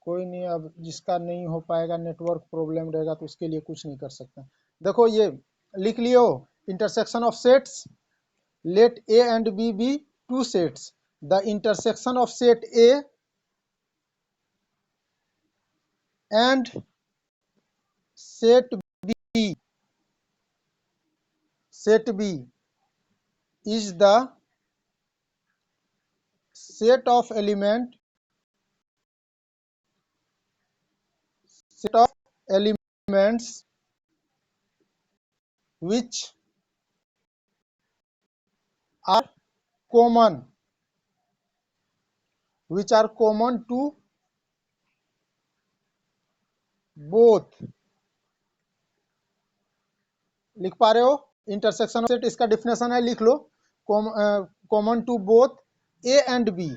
कोई नहीं, अब जिसका नहीं हो पाएगा, नेटवर्क प्रॉब्लम रहेगा तो उसके लिए कुछ नहीं कर सकते। देखो ये लिख लियो, intersection of sets, let A and B be two sets, the intersection of set A and set B, set B is the set of elements which are common to both। लिख पा रहे हो? इंटरसेक्शन ऑफ सेट, इसका definition है, लिख लो, common to both A and B.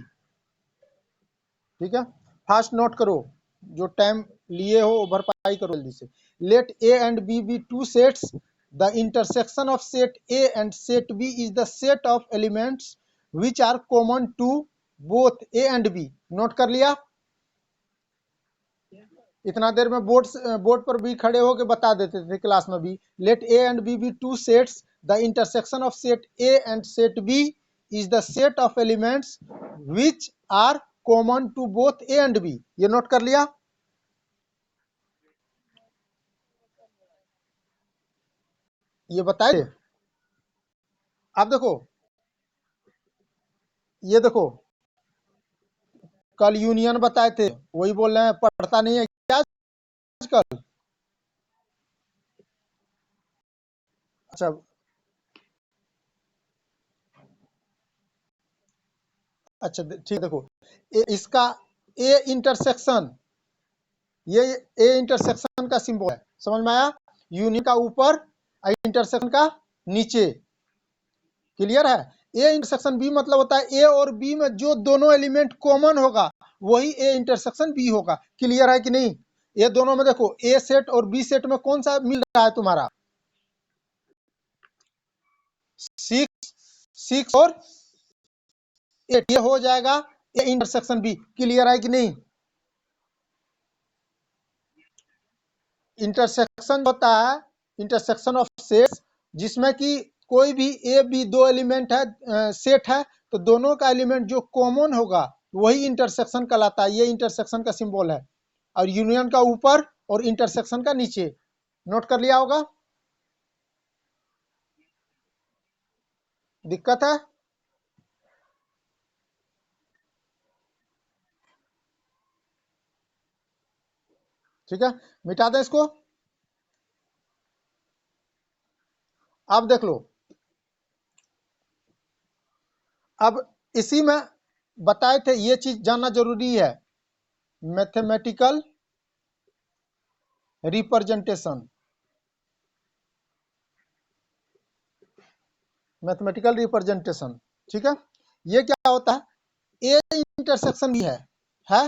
ठीक है, फास्ट नोट करो, जो टाइम लिए हो भरपाई करो जल्दी से। Let A and B be two sets, the intersection of set A and set B is the set of elements which are common to both A and B. Note कर लिया? इतना देर में बोर्ड पर भी खड़े होकर बता देते थे क्लास में भी। Let A and B be two sets, the intersection of set A and set B is the set of elements which are common to both A and B. ये नोट कर लिया? ये बताए। अब देखो, ये देखो, कल यूनियन बताए थे, वही बोल रहे हैं, पढ़ता नहीं है क्या आजकल? अच्छा अच्छा, ठीक, देखो इसका ए इंटरसेक्शन, ये ए इंटरसेक्शन का सिंबल है, समझ में आया? यूनियन का ऊपर, इंटरसेक्शन का नीचे। क्लियर है? ए इंटरसेक्शन बी मतलब होता है ए और बी में जो दोनों एलिमेंट कॉमन होगा वही ए इंटरसेक्शन बी होगा। क्लियर है कि नहीं? ये दोनों में देखो, ए सेट और बी सेट में कौन सा मिल रहा है तुम्हारा? 6 और 8, ये हो जाएगा ए इंटरसेक्शन बी। क्लियर है कि नहीं? इंटरसेक्शन होता है इंटरसेक्शन ऑफ सेट्स, जिसमें कि कोई भी ए बी दो एलिमेंट है, सेट है, तो दोनों का एलिमेंट जो कॉमन होगा वही इंटरसेक्शन कहलाता है। ये इंटरसेक्शन का सिंबल है, और यूनियन का ऊपर और इंटरसेक्शन का नीचे। नोट कर लिया होगा? दिक्कत है? ठीक है, मिटा दें इसको। अब देख लो, अब इसी में बताए थे, ये चीज जानना जरूरी है, मैथमेटिकल रिप्रेजेंटेशन। मैथमेटिकल रिप्रेजेंटेशन, ठीक है, ये क्या होता है? ए इंटरसेक्शन बी है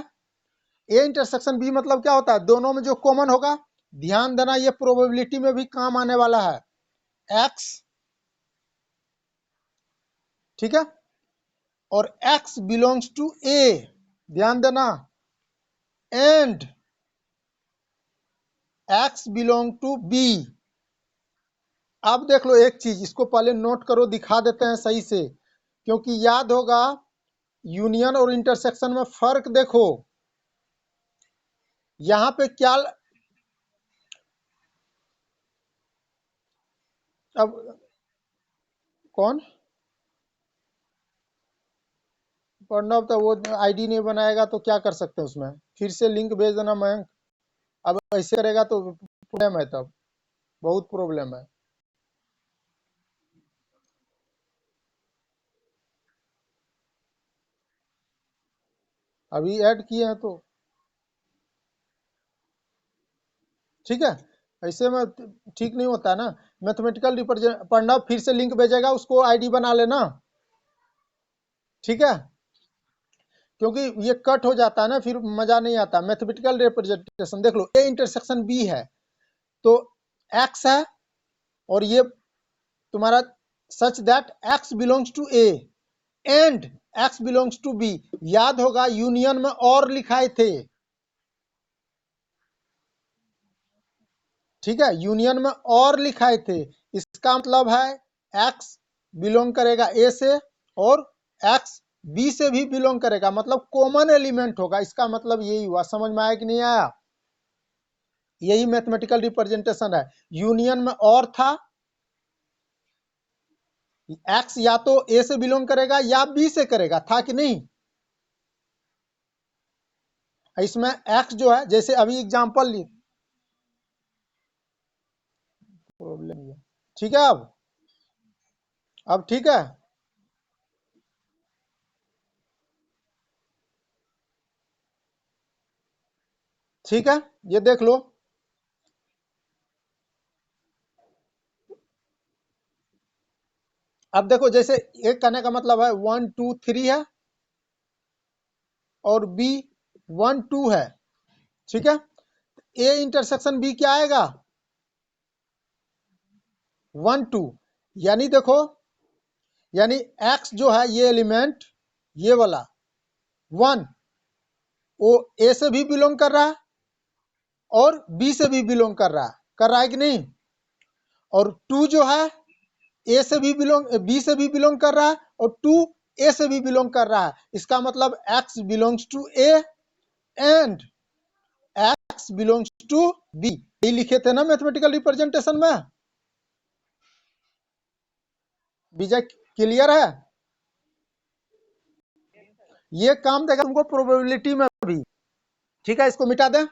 ए इंटरसेक्शन बी मतलब क्या होता है? दोनों में जो कॉमन होगा, ध्यान देना, ये प्रोबेबिलिटी में भी काम आने वाला है, एक्स, ठीक है, और एक्स बिलोंग्स टू ए, ध्यान देना, and x belong to B. अब देख लो एक चीज, इसको पहले नोट करो, दिखा देते हैं सही से, क्योंकि याद होगा यूनियन और इंटरसेक्शन में फर्क। देखो यहां पे क्या, अब कौन प्रणव, तो वो आईडी नहीं बनाएगा तो क्या कर सकते हैं उसमें? फिर से लिंक भेज देना मयंक। अब ऐसे करेगा तो प्रॉब्लम है, तब बहुत प्रॉब्लम है। अभी ऐड किए हैं तो ठीक है, ऐसे में ठीक नहीं होता है ना। मैथमेटिकल रिप्रेजेंट, प्रणव फिर से लिंक भेजेगा, उसको आईडी बना लेना। ठीक है, क्योंकि ये कट हो जाता है ना, फिर मजा नहीं आता। मैथमेटिकल रिप्रेजेंटेशन देख लो, ए इंटरसेक्शन बी है तो एक्स है, और ये तुम्हारा such that x belongs to A and x belongs to B. याद होगा यूनियन में और लिखाए थे, ठीक है, यूनियन में और लिखाए थे। इसका मतलब है एक्स बिलोंग करेगा ए से, और एक्स बी से भी बिलोंग करेगा, मतलब कॉमन एलिमेंट होगा। इसका मतलब यही हुआ। समझ में आया कि नहीं आया? यही मैथमेटिकल रिप्रेजेंटेशन है। यूनियन में और था, एक्स या तो ए से बिलोंग करेगा या बी से करेगा, था कि नहीं? इसमें एक्स जो है, जैसे अभी एग्जांपल ली, प्रॉब्लम ये, ठीक है। अब ठीक है, ठीक है, ये देख लो। अब देखो, जैसे एक कहने का मतलब है 1 2 3 है, और बी 1 2 है, ठीक है। ए इंटरसेक्शन बी क्या आएगा? 1 2। यानी देखो, यानी एक्स जो है ये एलिमेंट, ये वाला 1, वो ए से भी बिलोंग कर रहा है और बी से भी बिलोंग कर रहा है कि नहीं? और 2 जो है ए से भी बिलोंग, बी से भी बिलोंग कर रहा है, और 2 ए से भी बिलोंग कर रहा है। इसका मतलब x belongs to A and x belongs to B. ये लिखे थे ना मैथमेटिकल रिप्रेजेंटेशन में। विजय, क्लियर है? ये काम देगा तुमको प्रोबेबिलिटी में भी, ठीक है। इसको मिटा दें,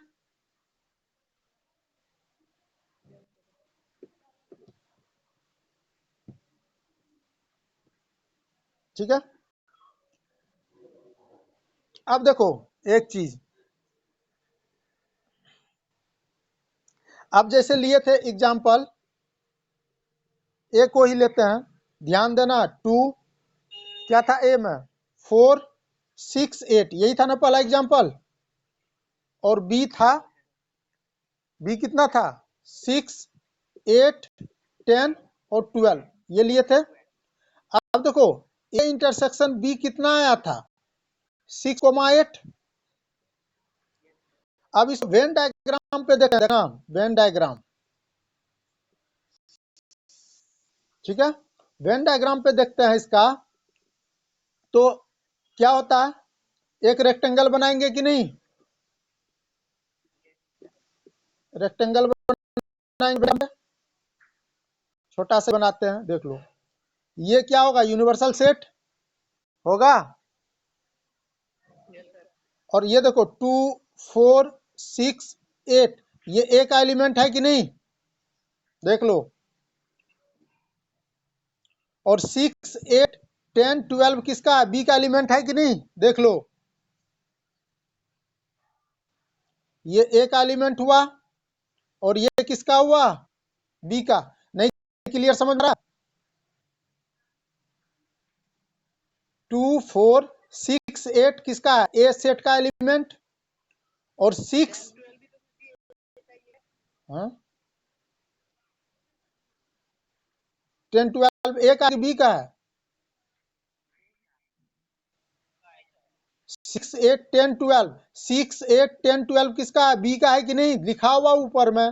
ठीक है। अब देखो एक चीज, अब जैसे लिए थे एग्जाम्पल, ए को ही लेते हैं, ध्यान देना। 2 क्या था ए में? 4 6 8, यही था ना पहला एग्जाम्पल। और बी था, बी कितना था? 6 8 10 और 12, ये लिए थे। अब देखो ए इंटरसेक्शन बी कितना आया था? 6,8। अब इस वेन डायग्राम पे देखते हैं, वेन डायग्राम, ठीक है। वेन डायग्राम पे देखते हैं इसका, तो क्या होता है, एक रेक्टेंगल बनाएंगे कि नहीं? रेक्टेंगल बनाएंगे, छोटा से बनाते हैं, देख लो। ये क्या होगा? यूनिवर्सल सेट होगा। और ये देखो 2 4 6 8, ये ए का एलिमेंट है कि नहीं? देख लो। और 6 8 10 12 किसका है? बी का एलिमेंट है कि नहीं? देख लो, ये ए का एलिमेंट हुआ, और ये किसका हुआ? बी का। नहीं क्लियर समझ रहा? 2 4 6 8 किसका है? ए सेट का एलिमेंट। और 6, हाँ, 10 12 ए का बी का है। 6 8 10 12, 6 8 10 12 किसका है? बी का है कि नहीं? लिखा हुआ ऊपर में।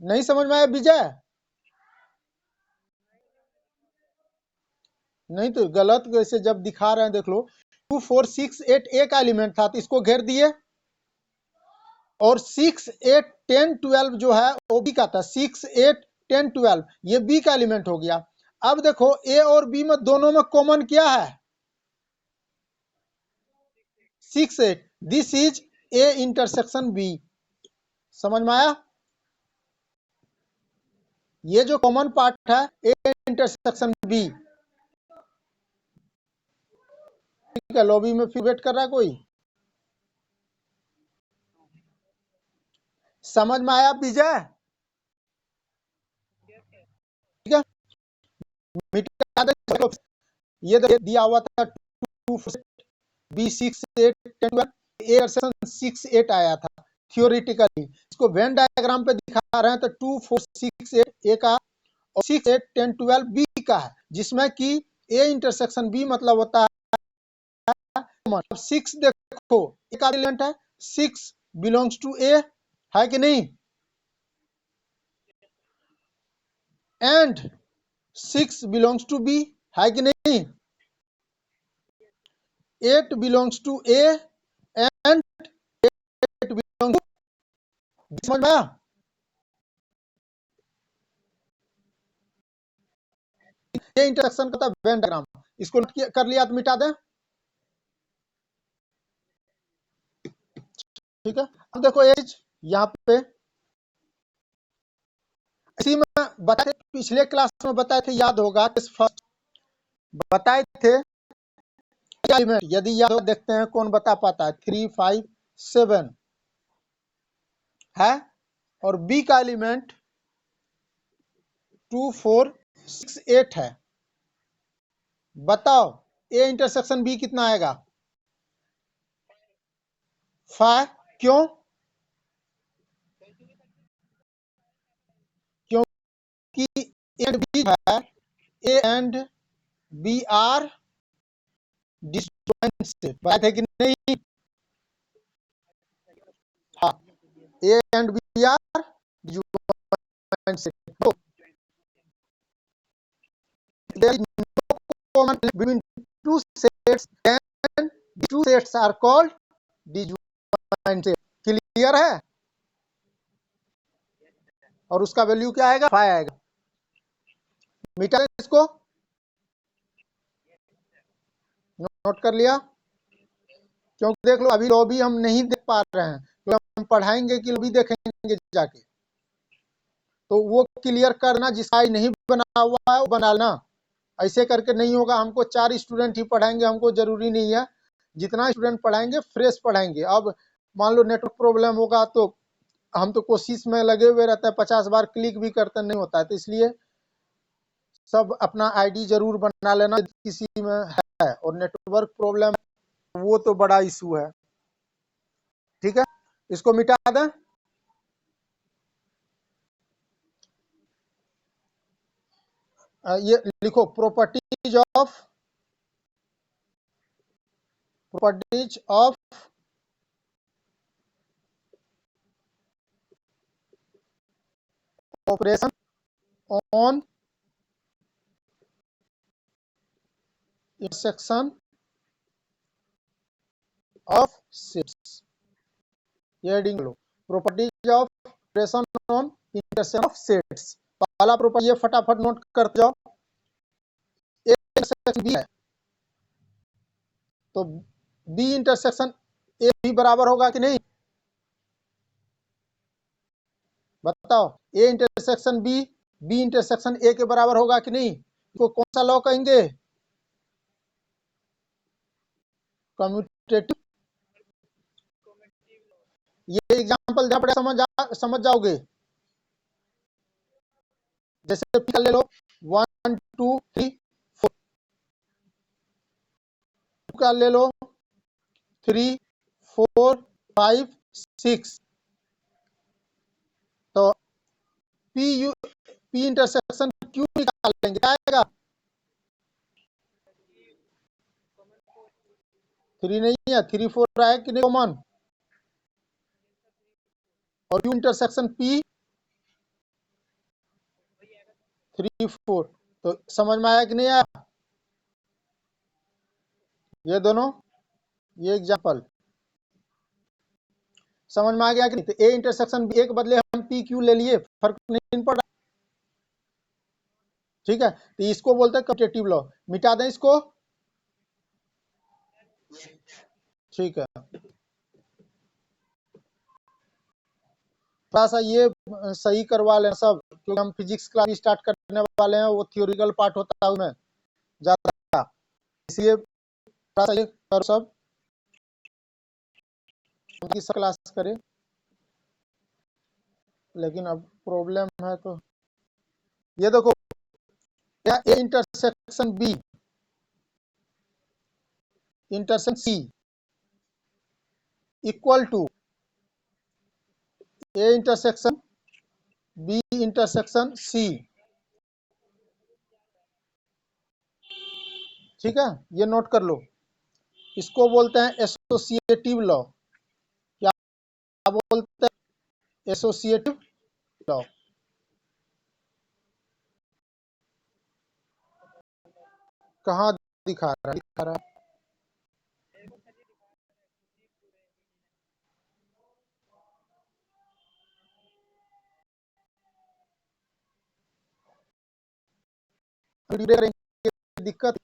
नहीं समझ में आया विजय? नहीं तो गलत वैसे जब दिखा रहे हैं, देख लो। 2 4 6 8 ए का एलिमेंट था, तो इसको घेर दिए। और 6 8 10 12 जो है वो बी का था। 6 8 10 12 ये बी का एलिमेंट हो गया। अब देखो ए और बी में दोनों में कॉमन क्या है? 6 8। This is A intersection B. समझ में आया? ये जो कॉमन पार्ट है ए इंटरसेक्शन बी। ठीक है, लॉबी में फिर वेट कर रहा है कोई? समझ में आया विजय? ठीक है, मिटा दे। ये दिया हुआ था 2 बी 6 8 10 12, ए इंटरसेक्शन 6 8 आया था थियोरिटिकली। इसको वेन डायग्राम पे दिखा रहे हैं तो 2 4 6 8 ए का और 6 8 10 12 बी का है, जिसमें कि ए इंटरसेक्शन बी मतलब होता है 6 देखो एक एलिमेंट है, 6 बिलोंग्स टू ए है कि नहीं, एंड 6 बिलोंग्स टू बी है कि नहीं, 8 belongs to A and 8 belongs to, समझ में आया? ये इंटरसेक्शन का वेन डायग्राम, इसको कर लिया तो मिटा दें। ठीक है, अब देखो ये यहाँ पे इसी में बताए, पिछले क्लास में बताए थे, याद होगा, फर्स्ट बताए थे एलिमेंट, यदि याद हो देखते हैं कौन बता पाता है, 3 5 7 है और बी का एलिमेंट 2 4 6 8 है। बताओ ए इंटरसेक्शन बी कितना आएगा? 5। क्यों? क्योंकि ए एंड बी है, A and B are disjoint set, बात है कि नहीं? हाँ, A and B are disjoint set, तो there is no common between two sets and the two sets are called disjoint set। Clear है? और उसका वैल्यू क्या आएगा? 5 आएगा। मिटा इसको, नोट कर लिया? क्योंकि देख लो अभी लॉबी हम नहीं देख पा रहे हैं, तो हम पढ़ाएंगे कि लॉबी देखेंगे जाके, तो वो क्लियर करना, जिसका नहीं बना हुआ है वो बनाना। ऐसे करके नहीं होगा, हमको 4 स्टूडेंट ही पढ़ाएंगे, हमको जरूरी नहीं है, जितना स्टूडेंट पढ़ाएंगे फ्रेश पढ़ाएंगे। अब मान लो नेटवर्क प्रॉब्लम होगा तो हम तो कोशिश में लगे हुए रहते हैं, 50 बार क्लिक भी करते नहीं होता है, तो इसलिए सब अपना आईडी जरूर बना लेना किसी में है, और नेटवर्क प्रॉब्लम वो तो बड़ा इशू है। ठीक है, इसको मिटा दें। ये लिखो properties of operation on intersection of sets. ये हेडिंग लो, properties of operation on intersection of sets. पहला प्रॉपर्टी ये फटाफट नोट करते जाओ, ए इंटरसेक्शन बी है तो बी इंटरसेक्शन ए भी बराबर होगा कि नहीं? बताओ, A intersection B, B intersection A के बराबर होगा कि नहीं? इसको कौन सा लॉ कहेंगे? कम्यूटेटिव। ये एग्जांपल जहां पर समझ जाओगे, जैसे पी ले लो 1 2 3 4 का ले लो 3 4 5 6, तो पी इंटरसेक्शन क्यू निकालेंगे, क्या आएगा? 3 नहीं है, 3 4 आएगा कि नहीं कॉमन, और क्यू इंटरसेक्शन पी 3 4, तो समझ में आया कि नहीं आया? ये दोनों, ये एग्जांपल समझ में आ गया कि नहीं? तो ए इंटरसेक्शन बी के बदले हम पी क्यू ले लिए, फर्क नहीं पड़ रहा। ठीक है, तो इसको बोलते हैं कम्यूटेटिव लॉ। मिटा दें इसको। ठीक है, थोड़ा सा ये सही करवा लें सब, क्योंकि हम फिजिक्स क्लास स्टार्ट करने वाले हैं, वो थियोरिकल पार्ट होता है उसमें ज्यादा, इसलिए थोड़ा सा ये करो सब, क्लास करें। लेकिन अब प्रॉब्लम है, तो ये देखो या A intersection B intersection C equal to A intersection B intersection C. ठीक है, ये नोट कर लो। इसको बोलते हैं एसोसिएटिव लॉ। क्या बोलते हैं? Associative law. कहाँ दिखा रहा है? दिखा रहा है दिक्कत।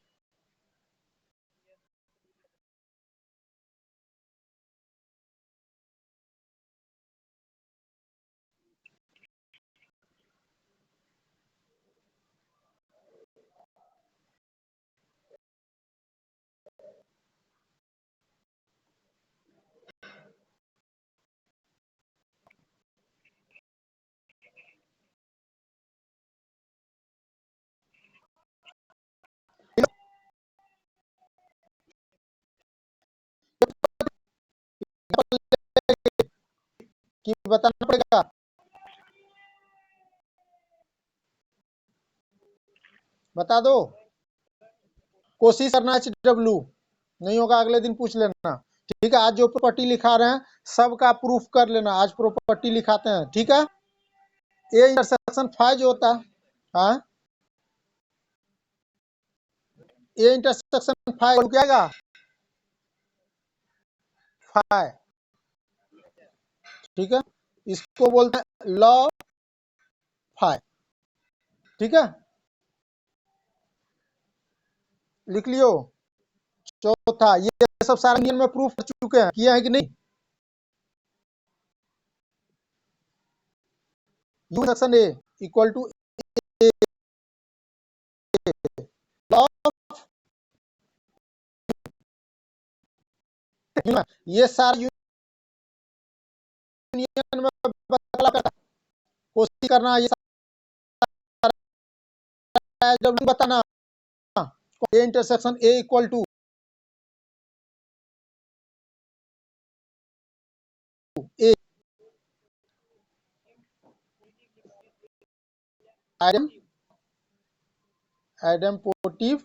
कि बताना पड़ेगा। बता दो। कोशिश करना HW, नहीं होगा अगले दिन पूछ लेना। ठीक है, आज जो प्रॉपर्टी लिखा रहे हैं सबका प्रूफ कर लेना। आज प्रॉपर्टी लिखाते हैं, ठीक है। ए इंटरसेक्शन फाइव जो होता है, हाँ, ए इंटरसेक्शन फाइव क्या आएगा? फाइव। ठीक है, इसको बोलते हैं लॉ फाइव। ठीक है, लिख लियो। चौथा, ये सब सारे नियम में प्रूफ कर चुके हैं, किए हैं कि नहीं? U section A equal to law, ये सारे यूनियन में कोशिश करना, ये सारे बताना। A intersection A equal to A idempotent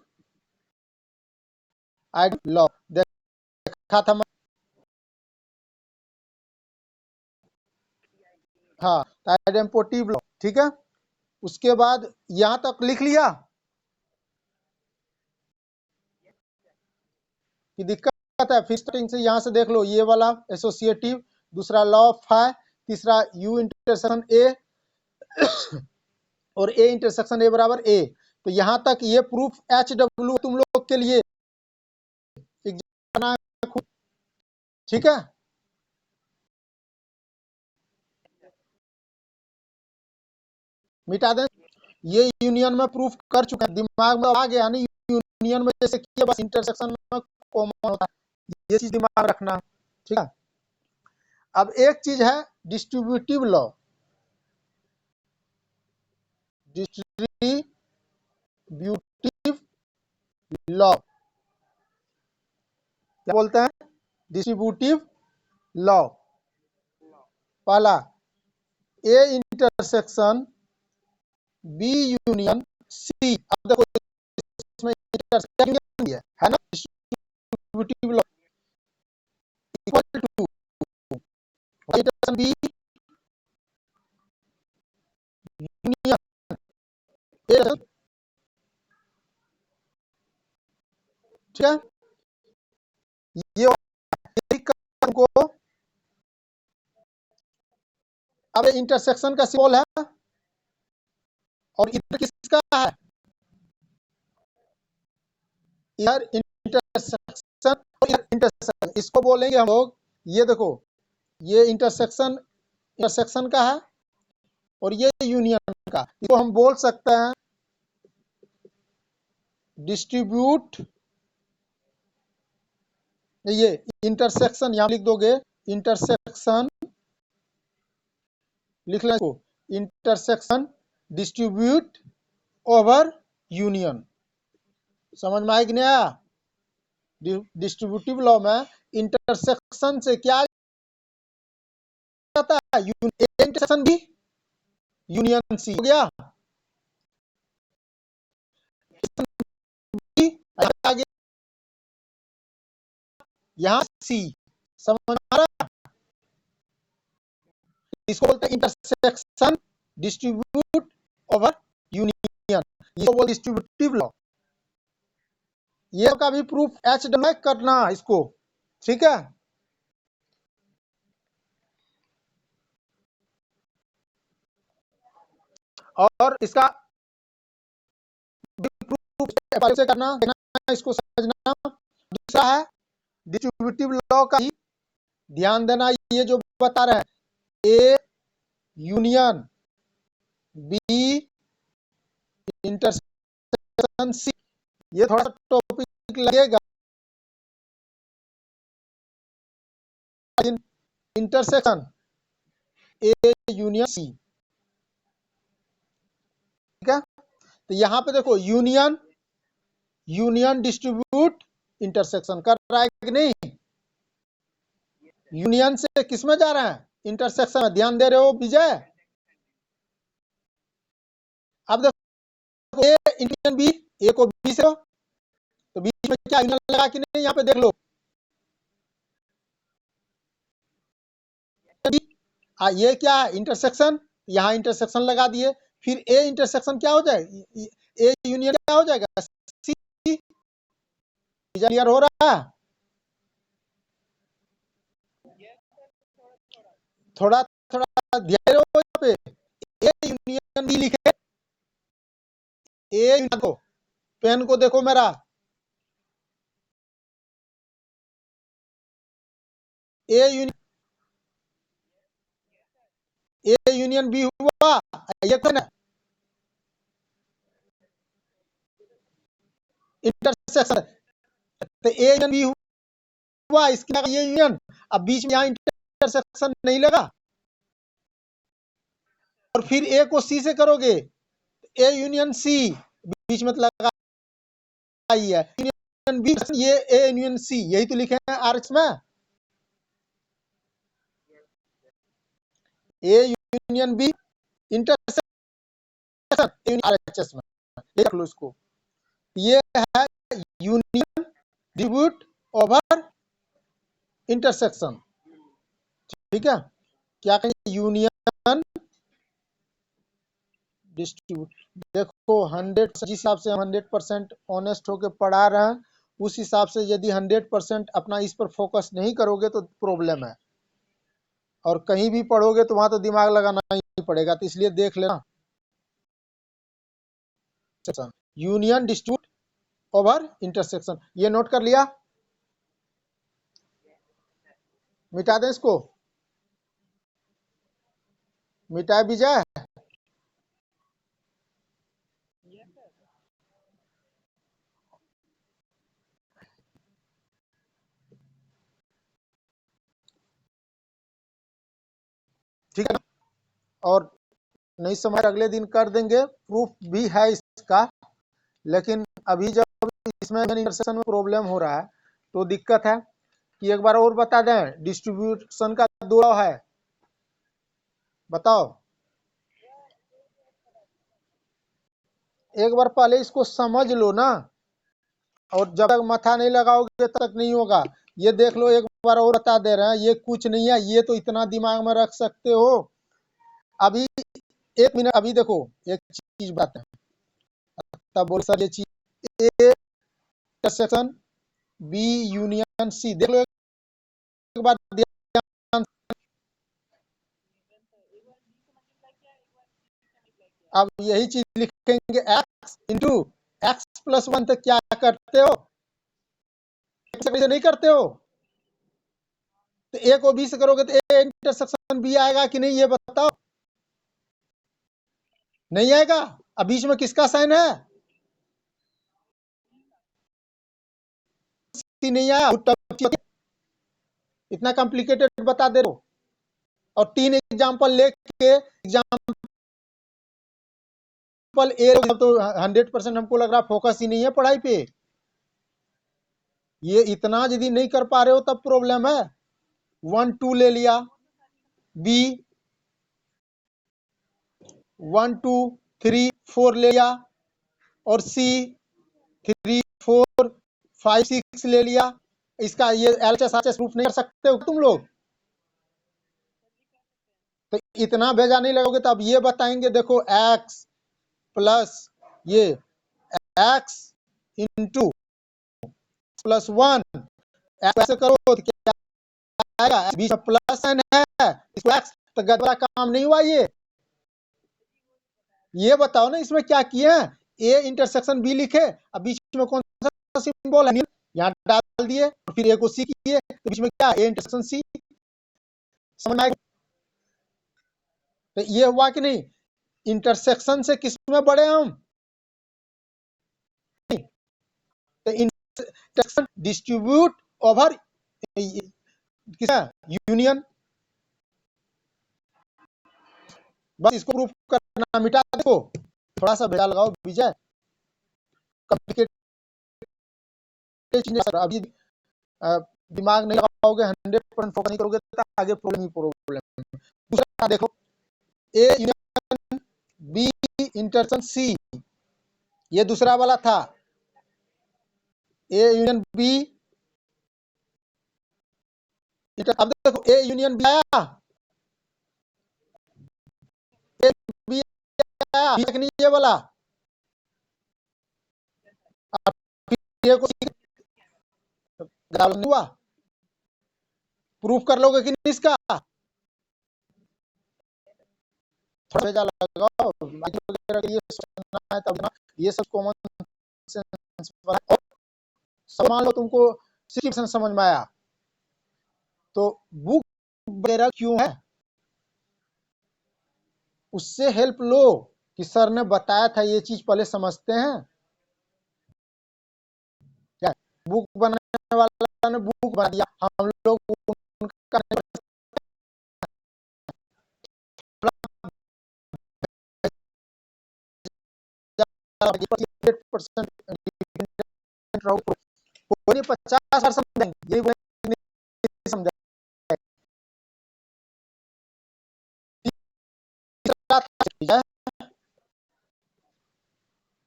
law देखा था मैं। हाँ, आइडेम्पोटिव लॉ। ठीक है, उसके बाद यहां तक लिख लिया कि दिक्कत है? फिर स्टार्टिंग से यहां से देख लो, ये वाला एसोसिएटिव, दूसरा लॉ ऑफ फाइव, तीसरा यू इंटरसेक्शन ए और ए इंटरसेक्शन ए बराबर ए। तो यहां तक ये प्रूफ HW तुम लोग के लिए। ठीक है, मिटा दें। ये यूनियन में प्रूफ कर चुका है, दिमाग में आ गया नहीं? यूनियन में जैसे किया, बस इंटरसेक्शन में कॉमन होता है, ये चीज दिमाग में रखना। ठीक है, अब एक चीज है डिस्ट्रीब्यूटिव लॉ। डिस्ट्रीब्यूटिव लॉ क्या बोलते हैं? Distributive law. पहला, A intersection B union C. अब देखो इसमें इंटरसेक्शन यूनियन है ना, distributive law equal to intersection B union A. ठीक है, ये को अब इंटरसेक्शन का सिंबल है और इधर किसका है? इधर इंटरसेक्शन और इधर इंटरसेक्शन, इसको बोलेंगे हम लोग। ये देखो, ये इंटरसेक्शन इंटरसेक्शन का है और ये यूनियन का। इसको हम बोल सकते हैं डिस्ट्रीब्यूट। ये इंटरसेक्शन यहां लिख दोगे, इंटरसेक्शन लिख लें इसको, इंटरसेक्शन डिस्ट्रीब्यूट ओवर यूनियन। समझ में आया कि नहीं आया? डिस्ट्रीब्यूटिव लॉ में इंटरसेक्शन से क्या आता है? इंटरसेक्शन भी यूनियन सी हो गया। आगे यहाँ सी। समझ में आ रहा? इसको बोलते हैं इंटरसेक्शन डिस्ट्रीब्यूट ओवर यूनियन। ये वो डिस्ट्रीब्यूटिव लॉ। ये का भी प्रूफ एच डब्ल्यू करना इसको, ठीक है। और इसका प्रूफ से करना, इसको समझना। दूसरा है डिस्ट्रीब्यूटिव लॉ का ही ध्यान देना। ये जो बता रहे हैं A union B intersection C, ये थोड़ा टॉपिक लगेगा। इंटरसेक्शन ए यूनियन सी, ठीक है। तो यहां पे देखो यूनियन डिस्ट्रीब्यूट इंटरसेक्शन कर रहा है कि नहीं? यूनियन से किस में जा रहा है? इंटरसेक्शन में। ध्यान दे रहे हो विजय? अब देखो ए यूनियन बी, ए को बी से हो तो बीच में क्या यूनियन लगा कि नहीं? यहाँ पे देख लो, ये क्या है? इंटरसेक्शन। यहाँ इंटरसेक्शन लगा दिए। फिर ए इंटरसेक्शन क्या हो जाएगा? ए यूनियन क्या हो जाएगा? सी। क्लियर हो रहा है? थोड़ा थोड़ा ध्यान रहो यहाँ पे। ए यूनियन बी लिखे, ए यूनियन को, पेन को देखो मेरा, ए यूनियन बी हुआ। ये कौन है? इंटरसेक्शन। तो ए यूनियन बी हुआ, इसकी ये यूनियन। अब बीच में यहाँ इंटरसेक्शन नहीं लगा, और फिर ए को सी से करोगे, ए यूनियन सी बीच में लगा ही है। यूनियन बी, ये ए यूनियन सी, यही तो लिखे हैं आरएच में। A union B intersection RHS में, देख लो इसको। ये है यूनियन डिस्ट्रीब्यूट ओवर इंटरसेक्शन, ठीक है। क्या कहें? Union distribute. देखो 100, जिस हिसाब से हम 100% ऑनेस्ट होकर पढ़ा रहे हैं, उस हिसाब से यदि 100% अपना इस पर फोकस नहीं करोगे तो प्रॉब्लम है। और कहीं भी पढ़ोगे तो वहां तो दिमाग लगाना ही पड़ेगा। तो इसलिए देख लेना। यूनियन डिस्ट्रीब्यूट ओवर इंटरसेक्शन, ये नोट कर लिया? मिटा दें इसको? मिटाए विजय? ठीक है। और नहीं समझ अगले दिन कर देंगे। प्रूफ भी है इसका, लेकिन अभी जब इसमें इंटरसेक्शन में प्रॉब्लम हो रहा है तो दिक्कत है। कि एक बार और बता दें, डिस्ट्रीब्यूशन का दो लॉ है, बताओ। एक बार पहले इसको समझ लो ना, और जब तक माथा नहीं लगाओगे तब तक नहीं होगा। ये देख लो, एक बार और बता दे रहे हैं, ये कुछ नहीं है, ये तो इतना दिमाग में रख सकते हो। अभी 1 मिनट, अभी देखो एक चीज बात है, तब बोल सर ये चीज, A intersection B union C, देख लो एक बार ध्यान। अब यही चीज लिखेंगे, एक्स इंटू एक्स प्लस 1, तक क्या करते हो? से नहीं करते हो? तो ए को बी से करोगे तो ए इंटरसेक्शन बी आएगा कि नहीं, ये बताओ। नहीं आएगा। अब बीच में किसका साइन है? नहीं आया। इतना कॉम्प्लिकेटेड बता दे रहे हो। और 3 एग्जांपल लेके एग्जाम सिंपल ए तो 100% हमको लग रहा फोकस ही नहीं है पढ़ाई पे। ये इतना यदि नहीं कर पा रहे हो तब प्रॉब्लम है। 1 2 ले लिया, बी 1 2 3 4 ले लिया, और सी 3 4 5 6 ले लिया। इसका ये एलएचएस प्रूफ नहीं कर सकते हो तुम लोग? तो इतना भेजा नहीं लगोगे तो अब ये बताएंगे, देखो x प्लस ये x इंटू प्लस 1, ऐसे करो तो क्या आएगा? बीच में प्लस साइन है, इसको x, तो गड़बड़ा काम नहीं हुआ। ये बताओ ना इसमें क्या किए हैं? ए इंटरसेक्शन बी लिखे, अब बीच में कौन सा सिंबल है? यहाँ डाल दिए, और फिर ए को सी किए, तो बीच में क्या? A intersection C. समझ आएगा? तो ये हुआ कि नहीं? इंटरसेक्शन से किसमें बड़े हम? तो इंटरसेक्शन डिस्ट्रीब्यूट ओवर किसका? यूनियन। बस इसको प्रूफ करना, मिटा देखो, थोड़ा सा भेजा लगाओ विजय। अभी दिमाग नहीं लगाओगे, 100% फोकस नहीं करोगे तो आगे प्रॉब्लम ही प्रॉब्लम। दूसरा देखो, A union B intersection C, ये दूसरा वाला था। ए यूनियन बी, अब देखो ए यूनियन बी आया, ए बी आया, नहीं ये वाला, ये को हुआ। प्रूफ कर लोगे कि नहीं इसका? थोड़ा लगाओ, ये सोचना है तब ना, ये सब कॉमन सेंस और मान लो तुमको सिचुएशन समझ में आया तो बुक वगैरह क्यों है, उससे हेल्प लो कि सर ने बताया था ये चीज पहले समझते हैं क्या? बुक बनाने वाला ने बुक बना दिया, हम लोग उनका कोई 50 समझेंगे, ये समझा।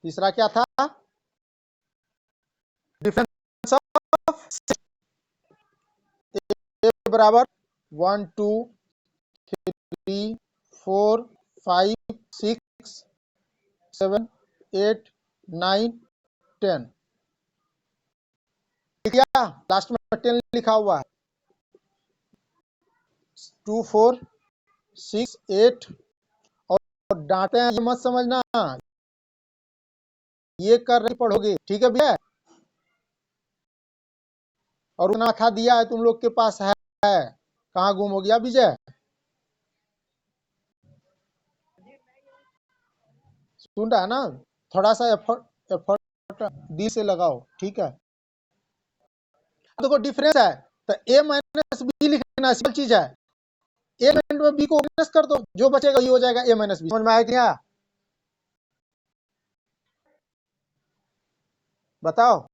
तीसरा क्या था? डिफरेंस ऑफ ए बराबर 1 2 3 4 5 6 7 8 9 10। क्या लास्ट में 10 लिखा हुआ है? 2 4 6 8, और डांटे हैं ये मत समझना, ये कर रही पढ़ोगे, ठीक है भैया? और उतना था दिया है तुम लोग के पास है, कहाँ गुम हो गया विजय? सुन रहा है ना? थोड़ा सा एफर्ट एफर्ट दी से लगाओ, ठीक है? देखो डिफरेंस है तो ए माइनस बी लिखना सिंपल चीज है। ए माइनस में बी को माइनस कर दो, जो बचेगा ये हो जाएगा ए माइनस बी। समझ में आया क्या? बताओ।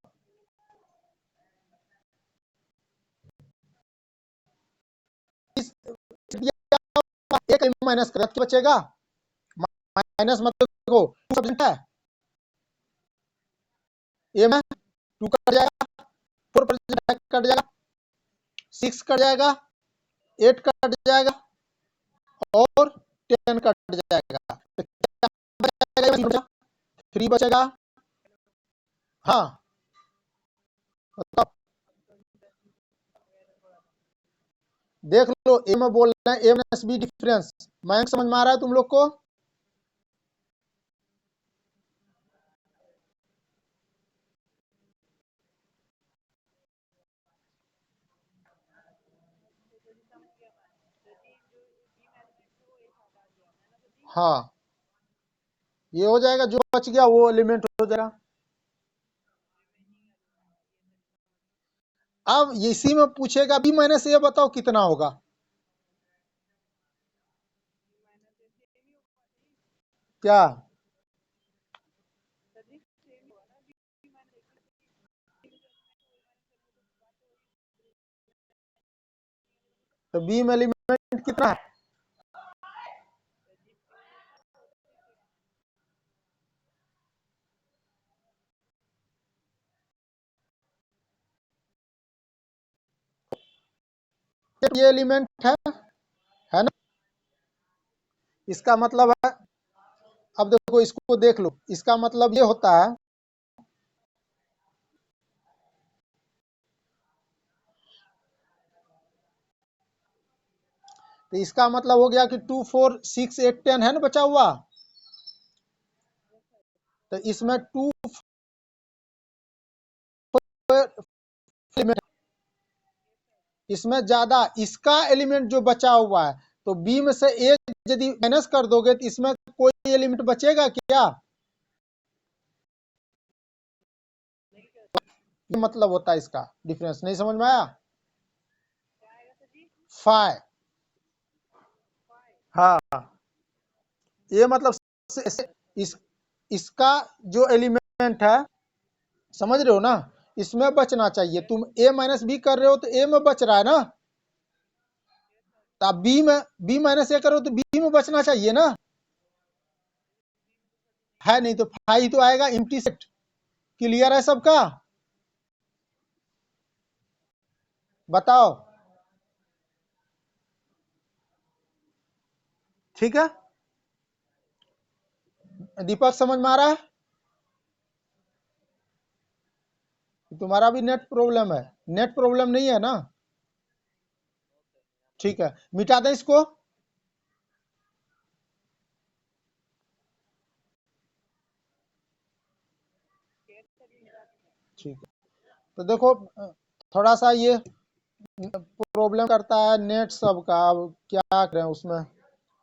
एक माइनस कर तो बचेगा माइनस, मतलब देखो 2 सब्जेक्ट है, ए में 2 कट जाएगा, 4 कट जाएगा, 6 कट जाएगा, 8 कट जाएगा, और 10 कट जाएगा, तो 3 बचेगा। हाँ बताओ, देख लो ए में बोल रहे हैं ए माइनस बी डिफरेंस। मैं समझ में आ रहा है तुम लोग को? हाँ ये हो जाएगा, जो बच गया वो एलिमेंट हो जाएगा। अब इसी में पूछेगा बी माइनस ए बताओ कितना होगा? क्या तो बी में एलिमेंट कितना है? ये एलिमेंट है ना? इसका मतलब है, अब देखो इसको देख लो, इसका मतलब ये होता है, तो इसका मतलब हो गया कि 2 4 6 8 10 है ना बचा हुआ, तो इसमें 2 एलिमेंट, इसमें ज्यादा इसका एलिमेंट जो बचा हुआ है, तो बी में से एक यदि माइनस कर दोगे तो इसमें कोई एलिमेंट बचेगा क्या? ये मतलब होता है इसका डिफरेंस। नहीं समझ में आया? फाइव, हाँ, ये मतलब इस इसका जो एलिमेंट है, समझ रहे हो ना, इसमें बचना चाहिए। तुम ए माइनस बी कर रहे हो तो ए में बच रहा है ना, तो आप बी माइनस ए करो तो बी में बचना चाहिए ना, है नहीं तो फाइव तो आएगा एम्प्टी सेट। क्लियर है सबका? बताओ, ठीक है? दीपक समझ में आ रहा है? तुम्हारा भी नेट प्रॉब्लम है, नेट प्रॉब्लम नहीं है ना? ठीक है, मिटा दें इसको। ठीक है, तो देखो थोड़ा सा ये प्रॉब्लम करता है नेट सबका, अब क्या करें उसमें,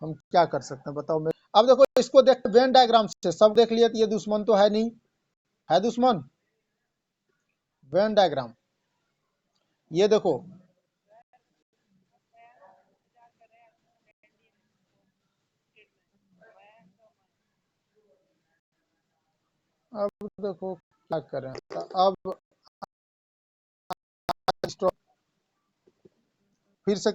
हम क्या कर सकते हैं बताओ। मैं अब देखो इसको देख वेन डायग्राम से सब देख लिया, तो ये दुश्मन तो है नहीं, है दुश्मन? वेन डायग्राम ये देखो, अब देखो क्या करें, तो अब फिर से